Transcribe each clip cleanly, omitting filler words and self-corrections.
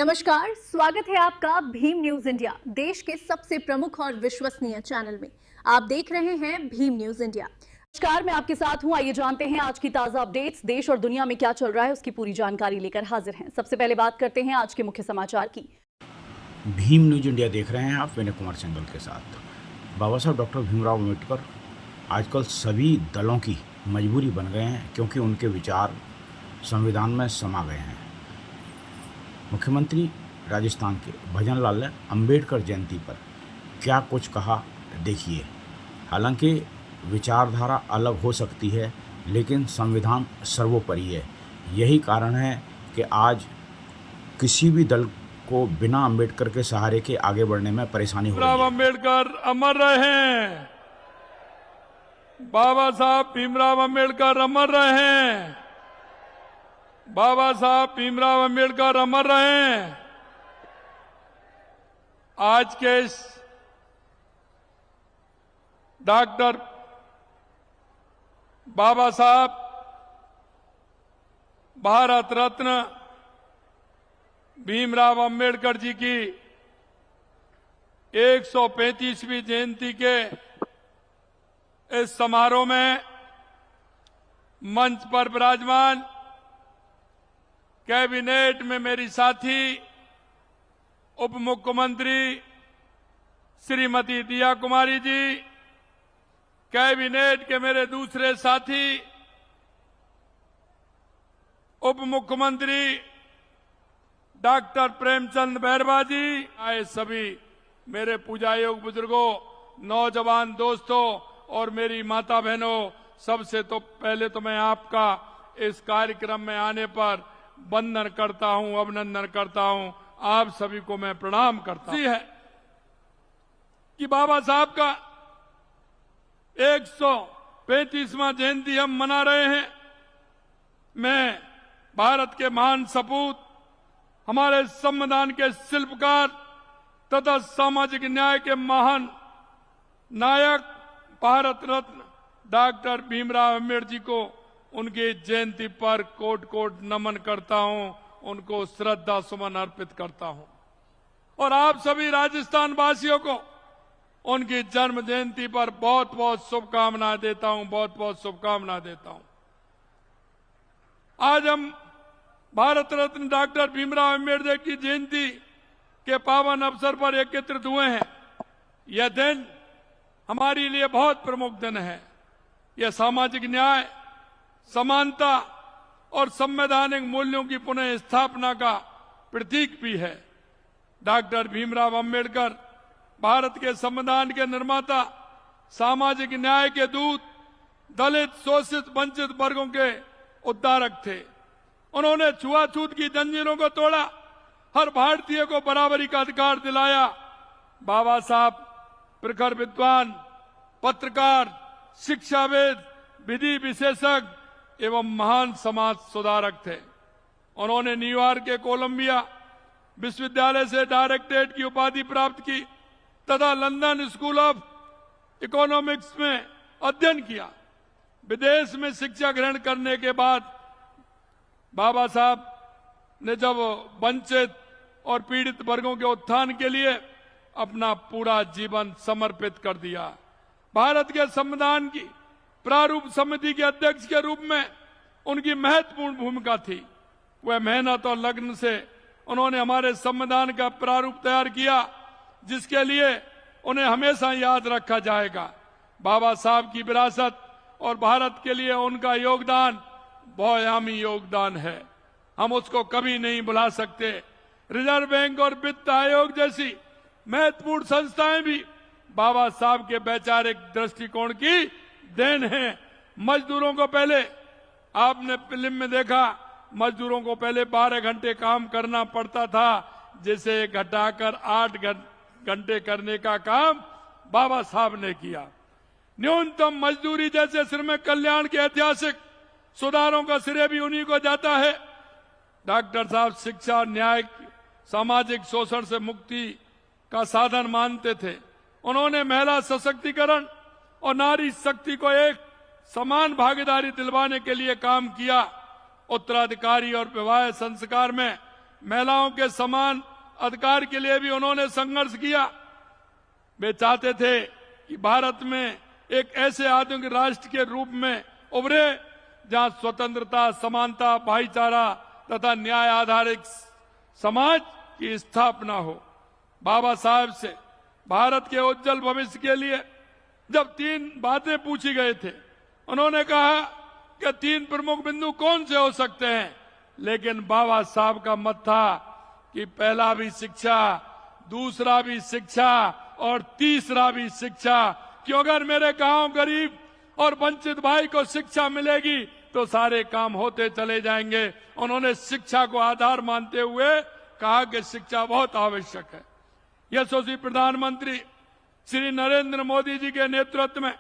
नमस्कार, स्वागत है आपका भीम न्यूज इंडिया, देश के सबसे प्रमुख और विश्वसनीय चैनल में। आप देख रहे हैं भीम न्यूज इंडिया। नमस्कार, मैं आपके साथ हूं। आइए जानते हैं आज की ताजा अपडेट्स। देश और दुनिया में क्या चल रहा है उसकी पूरी जानकारी लेकर हाजिर हैं। सबसे पहले बात करते हैं आज के मुख्य समाचार की। भीम न्यूज इंडिया देख रहे हैं आप विनय कुमार सिंगल के साथ। बाबा साहब डॉक्टर भीमराव अम्बेडकर आजकल सभी दलों की मजबूरी बन गए हैं, क्योंकि उनके विचार संविधान में समा गए हैं। मुख्यमंत्री राजस्थान के भजन लाल ने अम्बेडकर जयंती पर क्या कुछ कहा, देखिए। हालांकि विचारधारा अलग हो सकती है, लेकिन संविधान सर्वोपरि है। यही कारण है कि आज किसी भी दल को बिना अम्बेडकर के सहारे के आगे बढ़ने में परेशानी हो रही है। अम्बेडकर अमर रहे, बाबा साहब भीमराव अम्बेडकर अमर रहे, बाबा साहब भीमराव अम्बेडकर अमर रहे। आज के इस डॉक्टर बाबा साहब भारत रत्न भीमराव अम्बेडकर जी की 135वीं जयंती के इस समारोह में मंच पर विराजमान कैबिनेट में मेरी साथी उप मुख्यमंत्री श्रीमती दिया कुमारी जी, कैबिनेट के मेरे दूसरे साथी उप मुख्यमंत्री डॉक्टर प्रेमचंद बैरवा जी, आए सभी मेरे पूजायोग बुजुर्गों, नौजवान दोस्तों और मेरी माता बहनों, सबसे तो पहले तो मैं आपका इस कार्यक्रम में आने पर वंदन करता हूं, अभिनंदन करता हूं। आप सभी को मैं प्रणाम करता हूं। है कि बाबा साहब का 135वां जयंती हम मना रहे हैं। मैं भारत के महान सपूत, हमारे संविधान के शिल्पकार तथा सामाजिक न्याय के महान नायक भारत रत्न डॉक्टर भीमराव अम्बेडकर जी को उनकी जयंती पर कोट कोट नमन करता हूं, उनको श्रद्धा सुमन अर्पित करता हूं। और आप सभी राजस्थान वासियों को उनकी जन्म जयंती पर बहुत बहुत शुभकामनाएं देता हूं, बहुत बहुत शुभकामनाएं देता हूं। आज हम भारत रत्न डॉक्टर भीमराव अम्बेडकर की जयंती के पावन अवसर पर एकत्रित हुए हैं। यह दिन हमारे लिए बहुत प्रमुख दिन है। यह सामाजिक न्याय, समानता और संवैधानिक मूल्यों की पुनः स्थापना का प्रतीक भी है। डॉक्टर भीमराव अम्बेडकर भारत के संविधान के निर्माता, सामाजिक न्याय के दूत, दलित, शोषित, वंचित वर्गों के उद्धारक थे। उन्होंने छुआछूत की जंजीरों को तोड़ा, हर भारतीय को बराबरी का अधिकार दिलाया। बाबा साहब प्रखर विद्वान, पत्रकार, शिक्षाविद, विधि विशेषज्ञ एवं महान समाज सुधारक थे। उन्होंने न्यूयॉर्क के कोलंबिया विश्वविद्यालय से डायरेक्टरेट की उपाधि प्राप्त की तथा लंदन स्कूल ऑफ इकोनॉमिक्स में अध्ययन किया। विदेश में शिक्षा ग्रहण करने के बाद बाबा साहब ने जब वंचित और पीड़ित वर्गों के उत्थान के लिए अपना पूरा जीवन समर्पित कर दिया। भारत के संविधान की प्रारूप समिति के अध्यक्ष के रूप में उनकी महत्वपूर्ण भूमिका थी। वह मेहनत और लगन से उन्होंने हमारे संविधान का प्रारूप तैयार किया, जिसके लिए उन्हें हमेशा याद रखा जाएगा। बाबा साहब की विरासत और भारत के लिए उनका योगदान बहुआयामी योगदान है, हम उसको कभी नहीं भुला सकते। रिजर्व बैंक और वित्त आयोग जैसी महत्वपूर्ण संस्थाएं भी बाबा साहब के वैचारिक दृष्टिकोण की देन है। मजदूरों को पहले, आपने फिल्म में देखा, मजदूरों को पहले 12 घंटे काम करना पड़ता था, जिसे घटाकर 8 घंटे करने का काम बाबा साहब ने किया। न्यूनतम मजदूरी जैसे श्रमिक कल्याण के ऐतिहासिक सुधारों का श्रेय भी उन्हीं को जाता है। डॉक्टर साहब शिक्षा, न्याय, सामाजिक शोषण से मुक्ति का साधन मानते थे। उन्होंने महिला सशक्तिकरण और नारी शक्ति को एक समान भागीदारी दिलवाने के लिए काम किया। उत्तराधिकारी और विवाह संस्कार में महिलाओं के समान अधिकार के लिए भी उन्होंने संघर्ष किया। वे चाहते थे कि भारत में एक ऐसे आधुनिक राष्ट्र के रूप में उभरे जहां स्वतंत्रता, समानता, भाईचारा तथा न्याय आधारित समाज की स्थापना हो। बाबा साहब से भारत के उज्जवल भविष्य के लिए जब 3 बातें पूछी गए थे, उन्होंने कहा कि 3 प्रमुख बिंदु कौन से हो सकते हैं, लेकिन बाबा साहब का मत था कि पहला भी शिक्षा, दूसरा भी शिक्षा और तीसरा भी शिक्षा। क्यों? अगर मेरे गांव गरीब और वंचित भाई को शिक्षा मिलेगी तो सारे काम होते चले जाएंगे। उन्होंने शिक्षा को आधार मानते हुए कहा कि शिक्षा बहुत आवश्यक है। यशस्वी प्रधानमंत्री श्री नरेंद्र मोदी जी के नेतृत्व में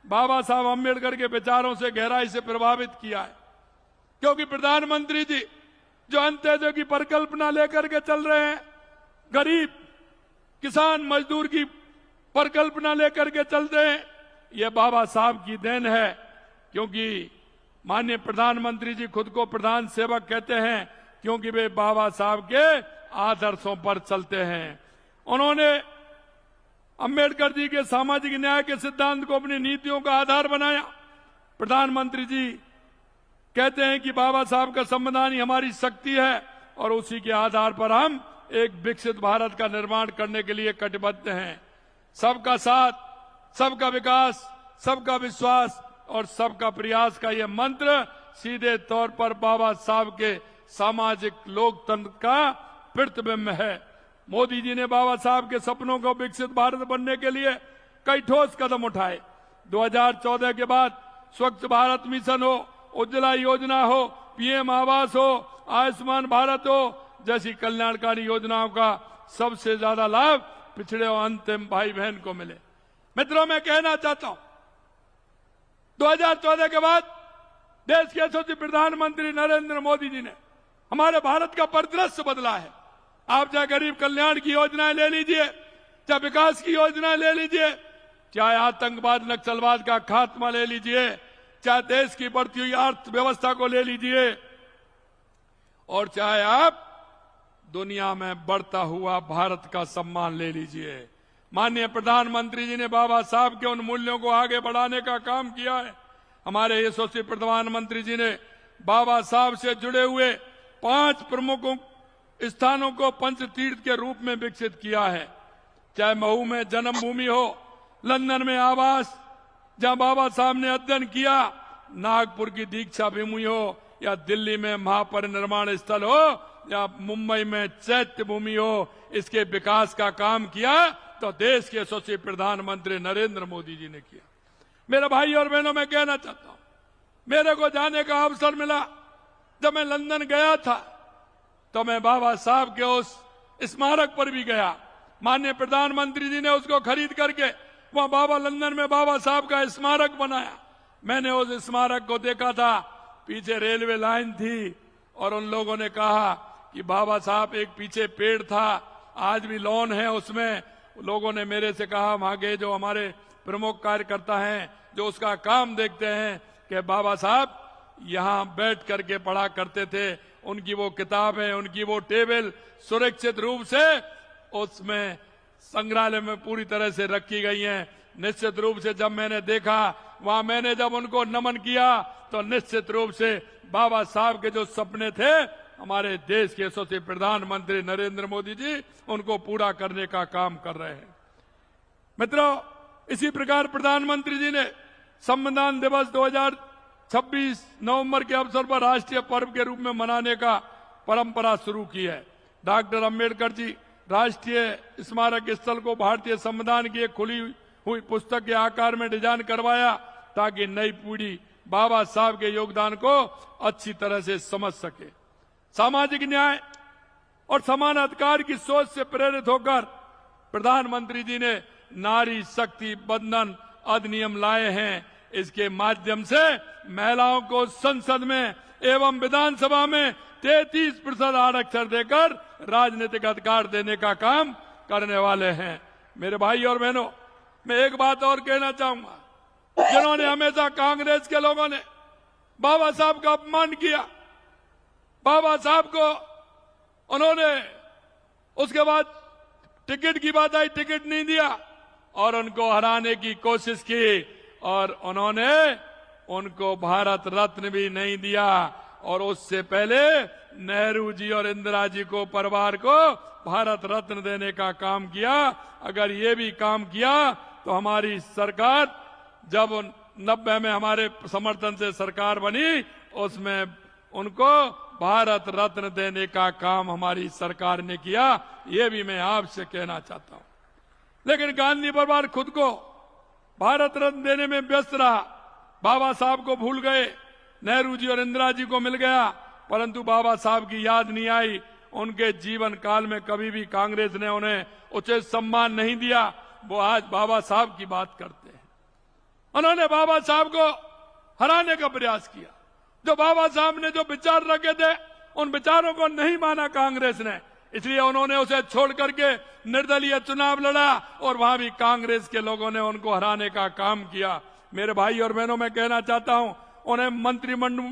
बाबा साहब अम्बेडकर के विचारों से गहराई से प्रभावित किया है, क्योंकि प्रधानमंत्री जी जो अंत्योदय की परिकल्पना लेकर के चल रहे हैं, गरीब किसान मजदूर की परिकल्पना लेकर के चलते हैं, ये बाबा साहब की देन है। क्योंकि माननीय प्रधानमंत्री जी खुद को प्रधान सेवक कहते हैं, क्योंकि वे बाबा साहब के आदर्शों पर चलते हैं। उन्होंने अंबेडकर जी के सामाजिक न्याय के सिद्धांत को अपनी नीतियों का आधार बनाया। प्रधानमंत्री जी कहते हैं कि बाबा साहब का संविधान ही हमारी शक्ति है और उसी के आधार पर हम एक विकसित भारत का निर्माण करने के लिए कटिबद्ध हैं। सबका साथ, सबका विकास, सबका विश्वास और सबका प्रयास का यह मंत्र सीधे तौर पर बाबा साहब के सामाजिक लोकतंत्र का प्रतिबिंब है। मोदी जी ने बाबा साहब के सपनों को विकसित भारत बनने के लिए कई ठोस कदम उठाए। 2014 के बाद स्वच्छ भारत मिशन हो, उज्ज्वला योजना हो, पीएम आवास हो, आयुष्मान भारत हो जैसी कल्याणकारी योजनाओं का सबसे ज्यादा लाभ पिछड़े और अंतिम भाई बहन को मिले। मित्रों, मैं कहना चाहता हूं 2014 के बाद देश के यशस्वी प्रधानमंत्री नरेंद्र मोदी जी ने हमारे भारत का परिदृश्य बदला है। आप चाहे गरीब कल्याण की योजनाएं ले लीजिए, चाहे विकास की योजनाएं ले लीजिए, चाहे आतंकवाद नक्सलवाद का खात्मा ले लीजिए, चाहे देश की बढ़ती हुई अर्थव्यवस्था को ले लीजिए, और चाहे आप दुनिया में बढ़ता हुआ भारत का सम्मान ले लीजिए। माननीय प्रधानमंत्री जी ने बाबा साहब के उन मूल्यों को आगे बढ़ाने का काम किया है। हमारे यशस्वी प्रधानमंत्री जी ने बाबा साहब से जुड़े हुए 5 प्रमुख स्थानों को पंच तीर्थ के रूप में विकसित किया है। चाहे महू में जन्मभूमि हो, लंदन में आवास जहां बाबा साहब ने अध्ययन किया, नागपुर की दीक्षा भूमि हो, या दिल्ली में महापरिनिर्वाण स्थल हो, या मुंबई में चैत्य भूमि हो, इसके विकास का काम किया तो देश के यशस्वी प्रधानमंत्री नरेंद्र मोदी जी ने किया। मेरे भाई और बहनों, मैं कहना चाहता हूं, मेरे को जाने का अवसर मिला। जब मैं लंदन गया था तो मैं बाबा साहब के उस स्मारक पर भी गया। माननीय प्रधानमंत्री जी ने उसको खरीद करके वहां लंदन में बाबा साहब का स्मारक बनाया। मैंने उस स्मारक को देखा था, पीछे रेलवे लाइन थी और उन लोगों ने कहा कि बाबा साहब एक पीछे पेड़ था, आज भी लॉन है उसमें। लोगों ने मेरे से कहा, वहां के जो हमारे प्रमुख कार्यकर्ता हैं जो उसका काम देखते हैं, कि बाबा साहब यहां बैठ करके पढ़ा करते थे, उनकी वो किताबें, उनकी वो टेबल सुरक्षित रूप से उसमें संग्रहालय में पूरी तरह से रखी गई हैं। निश्चित रूप से जब मैंने देखा वहां, मैंने जब उनको नमन किया तो निश्चित रूप से बाबा साहब के जो सपने थे हमारे देश के यशस्वी प्रधानमंत्री नरेंद्र मोदी जी उनको पूरा करने का काम कर रहे हैं। मित्रों, इसी प्रकार प्रधानमंत्री जी ने संविधान दिवस 2026 नवंबर के अवसर पर राष्ट्रीय पर्व के रूप में मनाने का परंपरा शुरू की है। डॉक्टर अंबेडकर जी राष्ट्रीय स्मारक स्थल को भारतीय संविधान की एक खुली हुई पुस्तक के आकार में डिजाइन करवाया, ताकि नई पीढ़ी बाबा साहब के योगदान को अच्छी तरह से समझ सके। सामाजिक न्याय और समान अधिकार की सोच से प्रेरित होकर प्रधानमंत्री जी ने नारी शक्ति बंधन अधिनियम लाए हैं। इसके माध्यम से महिलाओं को संसद में एवं विधानसभा में 33% आरक्षण देकर राजनीतिक अधिकार देने का काम करने वाले हैं। मेरे भाई और बहनों, मैं एक बात और कहना चाहूंगा, जिन्होंने हमेशा कांग्रेस के लोगों ने बाबा साहब का अपमान किया, बाबा साहब को उन्होंने उसके बाद टिकट की बात आई, टिकट नहीं दिया और उनको हराने की कोशिश की और उन्होंने उनको भारत रत्न भी नहीं दिया। और उससे पहले नेहरू जी और इंदिरा जी को, परिवार को भारत रत्न देने का काम किया। अगर ये भी काम किया तो हमारी सरकार, जब 90 में हमारे समर्थन से सरकार बनी, उसमें उनको भारत रत्न देने का काम हमारी सरकार ने किया। ये भी मैं आपसे कहना चाहता हूं। लेकिन गांधी परिवार खुद को भारत रत्न देने में व्यस्त रहा, बाबा साहब को भूल गए, नेहरू जी और इंदिरा जी को मिल गया, परंतु बाबा साहब की याद नहीं आई। उनके जीवन काल में कभी भी कांग्रेस ने उन्हें उचित सम्मान नहीं दिया। वो आज बाबा साहब की बात करते हैं। उन्होंने बाबा साहब को हराने का प्रयास किया। जो बाबा साहब ने जो विचार रखे थे, उन विचारों को नहीं माना कांग्रेस ने, इसलिए उन्होंने उसे छोड़ करके निर्दलीय चुनाव लड़ा और वहां भी कांग्रेस के लोगों ने उनको हराने का काम किया। मेरे भाई और बहनों, मैं कहना चाहता हूं, उन्हें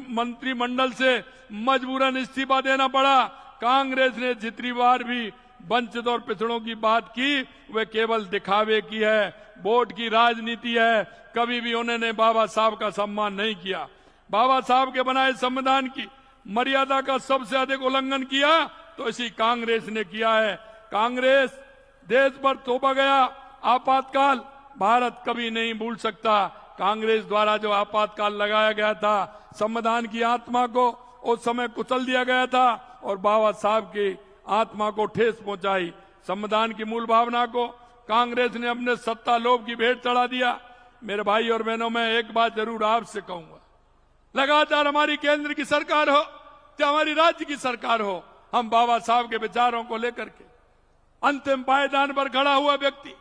मंत्रिमंडल से मजबूरन इस्तीफा देना पड़ा। कांग्रेस ने जितनी बार भी वंचित और पिछड़ों की बात की, वे केवल दिखावे की है, वोट की राजनीति है। कभी भी उन्होंने बाबा साहब का सम्मान नहीं किया। बाबा साहब के बनाए संविधान की मर्यादा का सबसे अधिक उल्लंघन किया तो इसी कांग्रेस ने किया है। कांग्रेस देश पर थोपा गया आपातकाल भारत कभी नहीं भूल सकता। कांग्रेस द्वारा जो आपातकाल लगाया गया था, संविधान की आत्मा को उस समय कुचल दिया गया था और बाबा साहब की आत्मा को ठेस पहुंचाई। संविधान की मूल भावना को कांग्रेस ने अपने सत्ता लोभ की भेंट चढ़ा दिया। मेरे भाई और बहनों, मैं एक बात जरूर आपसे कहूंगा, लगातार हमारी केंद्र की सरकार हो या हमारी राज्य की सरकार हो, हम बाबा साहब के विचारों को लेकर के अंतिम पायदान पर खड़ा हुआ व्यक्ति,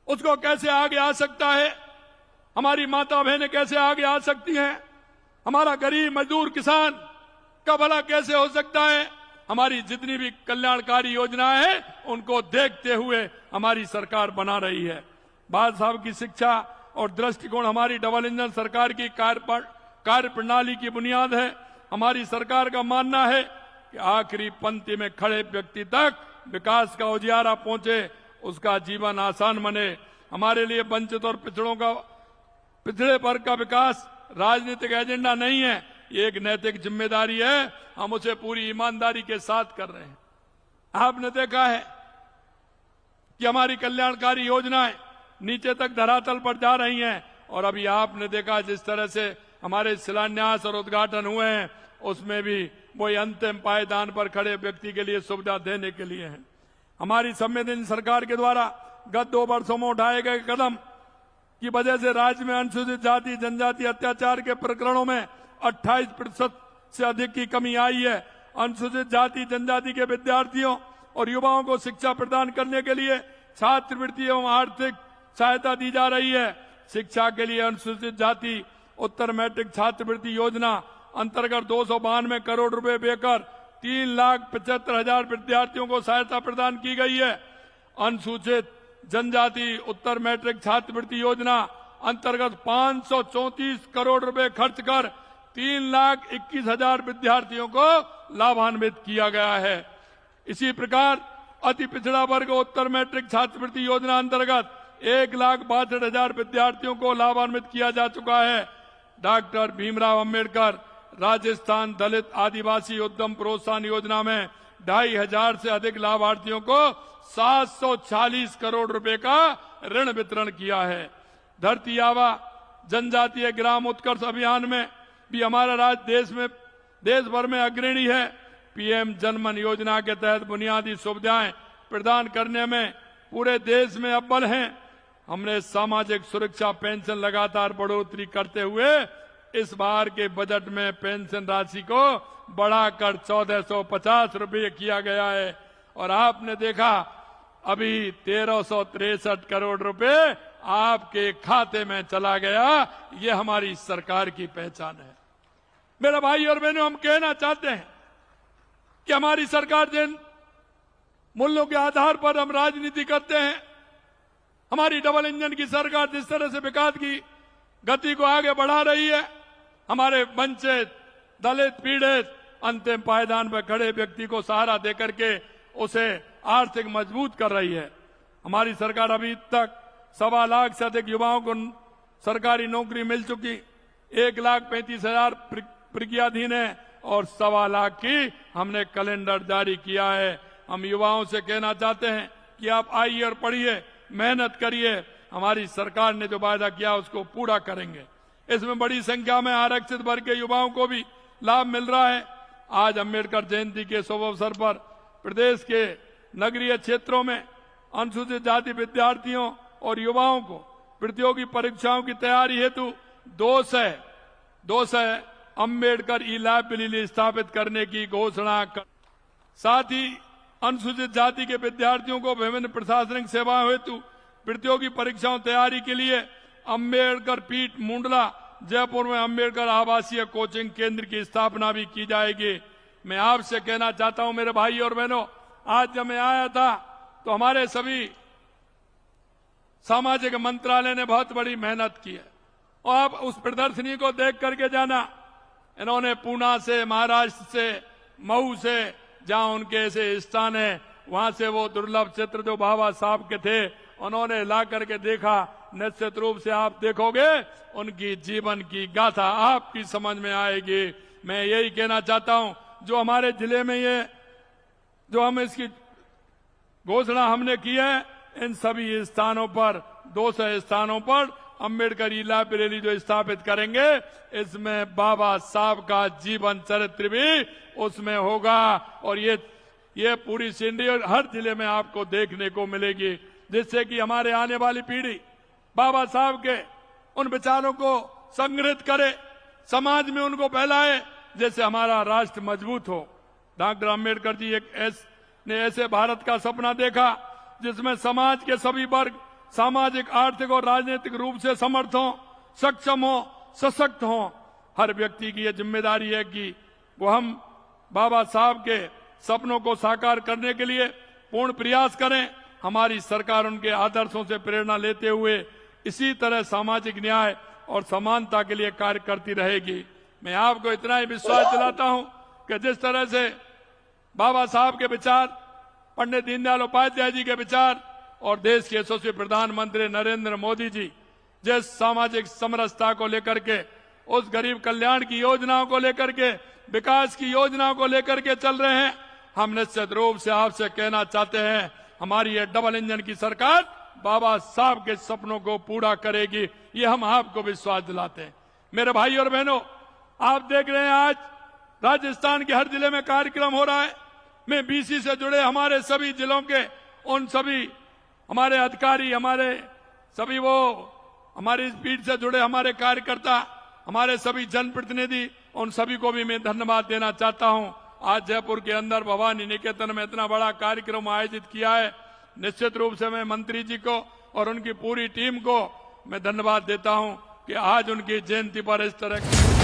उसको कैसे आगे आ सकता है? हमारी माता बहनें कैसे आगे आ सकती हैं? हमारा गरीब मजदूर किसान का भला कैसे हो सकता है? हमारी जितनी भी कल्याणकारी योजनाएं हैं, उनको देखते हुए हमारी सरकार बना रही है। बाबा साहब की शिक्षा और दृष्टिकोण हमारी डबल इंजन सरकार की कार्य प्रणाली की बुनियाद है। हमारी सरकार का मानना है कि आखिरी पंक्ति में खड़े व्यक्ति तक विकास का उजियारा पहुंचे, उसका जीवन आसान बने। हमारे लिए वंचित और पिछड़े वर्ग का विकास राजनीतिक एजेंडा नहीं है, ये एक नैतिक जिम्मेदारी है। हम उसे पूरी ईमानदारी के साथ कर रहे हैं। आपने देखा है कि हमारी कल्याणकारी योजनाएं नीचे तक धरातल पर जा रही हैं और अभी आपने देखा जिस तरह से हमारे शिलान्यास और उद्घाटन हुए हैं, उसमें भी वही अंतिम पायदान पर खड़े व्यक्ति के लिए सुविधा देने के लिए है। हमारी संवेदनशील सरकार के द्वारा गत 2 वर्षों में उठाए गए कदम की वजह से राज्य में अनुसूचित जाति जनजाति अत्याचार के प्रकरणों में 28% से अधिक की कमी आई है। अनुसूचित जाति जनजाति के विद्यार्थियों और युवाओं को शिक्षा प्रदान करने के लिए छात्रवृत्ति एवं आर्थिक सहायता दी जा रही है। शिक्षा के लिए अनुसूचित जाति उत्तर मैट्रिक छात्रवृत्ति योजना अंतर्गत 292 करोड़ रुपए देकर 3,75,000 विद्यार्थियों को सहायता प्रदान की गई है। अनुसूचित जनजाति उत्तर मैट्रिक छात्रवृत्ति योजना अंतर्गत 534 करोड़ रुपए खर्च कर 3,21,000 विद्यार्थियों को लाभान्वित किया गया है। इसी प्रकार अति पिछड़ा वर्ग उत्तर मैट्रिक छात्रवृत्ति योजना अंतर्गत 1,62,000 विद्यार्थियों को लाभान्वित किया जा चुका है। डॉक्टर भीमराव अंबेडकर राजस्थान दलित आदिवासी उद्यम प्रोत्साहन योजना में 2,500 से अधिक लाभार्थियों को 740 करोड़ रुपए का ऋण वितरण किया है। धरती आबा जनजातीय ग्राम उत्कर्ष अभियान में भी हमारा राज्य देश भर में अग्रणी है। पीएम जनमन योजना के तहत बुनियादी सुविधाएं प्रदान करने में पूरे देश में अव्वल हैं। हमने सामाजिक सुरक्षा पेंशन लगातार बढ़ोतरी करते हुए इस बार के बजट में पेंशन राशि को बढ़ाकर 1,450 रुपये किया गया है और आपने देखा अभी 1,363 करोड़ रुपए आपके खाते में चला गया। ये हमारी सरकार की पहचान है। मेरे भाई और बहनों, हम कहना चाहते हैं कि हमारी सरकार जिन मूल्यों के आधार पर हम राजनीति करते हैं, हमारी डबल इंजन की सरकार जिस तरह से विकास की गति को आगे बढ़ा रही है, हमारे वंचित दलित पीड़ित अंतिम पायदान पर खड़े व्यक्ति को सहारा देकर के उसे आर्थिक मजबूत कर रही है। हमारी सरकार अभी तक 1.25 लाख से अधिक युवाओं को सरकारी नौकरी मिल चुकी, 1,35,000 प्रज्ञाधीन है और 1.25 लाख की हमने कैलेंडर जारी किया है। हम युवाओं से कहना चाहते हैं कि आप आइए और पढ़िए, मेहनत करिए, हमारी सरकार ने जो वायदा किया उसको पूरा करेंगे। इसमें बड़ी संख्या में आरक्षित वर्ग के युवाओं को भी लाभ मिल रहा है। आज अम्बेडकर जयंती के शुभ अवसर पर प्रदेश के नगरीय क्षेत्रों में अनुसूचित जाति विद्यार्थियों और युवाओं को प्रतियोगी परीक्षाओं की तैयारी हेतु 200 अम्बेडकर ई लाइब्रेरी स्थापित करने की घोषणा कर, साथ ही अनुसूचित जाति के विद्यार्थियों को विभिन्न प्रशासनिक सेवाओं हेतु प्रतियोगी परीक्षाओं तैयारी के लिए अम्बेडकर पीठ मुंडला जयपुर में अम्बेडकर आवासीय कोचिंग केंद्र की स्थापना भी की जाएगी। मैं आपसे कहना चाहता हूं मेरे भाई और बहनों, आज जब मैं आया था तो हमारे सभी सामाजिक मंत्रालय ने बहुत बड़ी मेहनत की है और आप उस प्रदर्शनी को देख करके जाना। इन्होंने पूना से, महाराष्ट्र से, मऊ से, जहां उनके ऐसे स्थान है, वहां से वो दुर्लभ चित्र जो बाबा साहब के थे उन्होंने ला करके देखा। निश्चित रूप से आप देखोगे उनकी जीवन की गाथा आपकी समझ में आएगी। मैं यही कहना चाहता हूं, जो हमारे जिले में ये जो हम इसकी घोषणा हमने की है, इन सभी स्थानों पर 200 स्थानों पर अम्बेडकर ई लाइब्रेरी जो स्थापित करेंगे, इसमें बाबा साहब का जीवन चरित्र भी उसमें होगा और ये पूरी सिंधी और हर जिले में आपको देखने को मिलेगी, जिससे कि हमारे आने वाली पीढ़ी बाबा साहब के उन विचारों को संग्रहित करे, समाज में उनको फैलाए, जैसे हमारा राष्ट्र मजबूत हो। डॉक्टर अम्बेडकर जी ने ऐसे भारत का सपना देखा जिसमें समाज के सभी वर्ग सामाजिक, आर्थिक और राजनीतिक रूप से समर्थ हो, सक्षम हो, सशक्त हो। हर व्यक्ति की यह जिम्मेदारी है कि वो हम बाबा साहब के सपनों को साकार करने के लिए पूर्ण प्रयास करें। हमारी सरकार उनके आदर्शों से प्रेरणा लेते हुए इसी तरह सामाजिक न्याय और समानता के लिए कार्य करती रहेगी। मैं आपको इतना ही विश्वास दिलाता हूं कि जिस तरह से बाबा साहब के विचार, पंडित दीनदयाल उपाध्याय जी के विचार और देश के यशस्वी प्रधानमंत्री नरेंद्र मोदी जी जिस सामाजिक समरसता को लेकर के, उस गरीब कल्याण की योजनाओं को लेकर के, विकास की योजनाओं को लेकर के चल रहे हैं, हम निश्चित रूप से आपसे कहना चाहते हैं हमारी ये डबल इंजन की सरकार बाबा साहब के सपनों को पूरा करेगी। ये हम आपको विश्वास दिलाते हैं। मेरे भाई और बहनों, आप देख रहे हैं आज राजस्थान के हर जिले में कार्यक्रम हो रहा है। मैं बीसी से जुड़े हमारे सभी जिलों के उन सभी हमारे अधिकारी, हमारे सभी वो हमारी इस पीठ से जुड़े हमारे कार्यकर्ता, हमारे सभी जनप्रतिनिधि, उन सभी को भी मैं धन्यवाद देना चाहता हूं। आज जयपुर के अंदर भवानी निकेतन में इतना बड़ा कार्यक्रम आयोजित किया है। निश्चित रूप से मैं मंत्री जी को और उनकी पूरी टीम को मैं धन्यवाद देता हूं कि आज उनकी जयंती पर इस तरह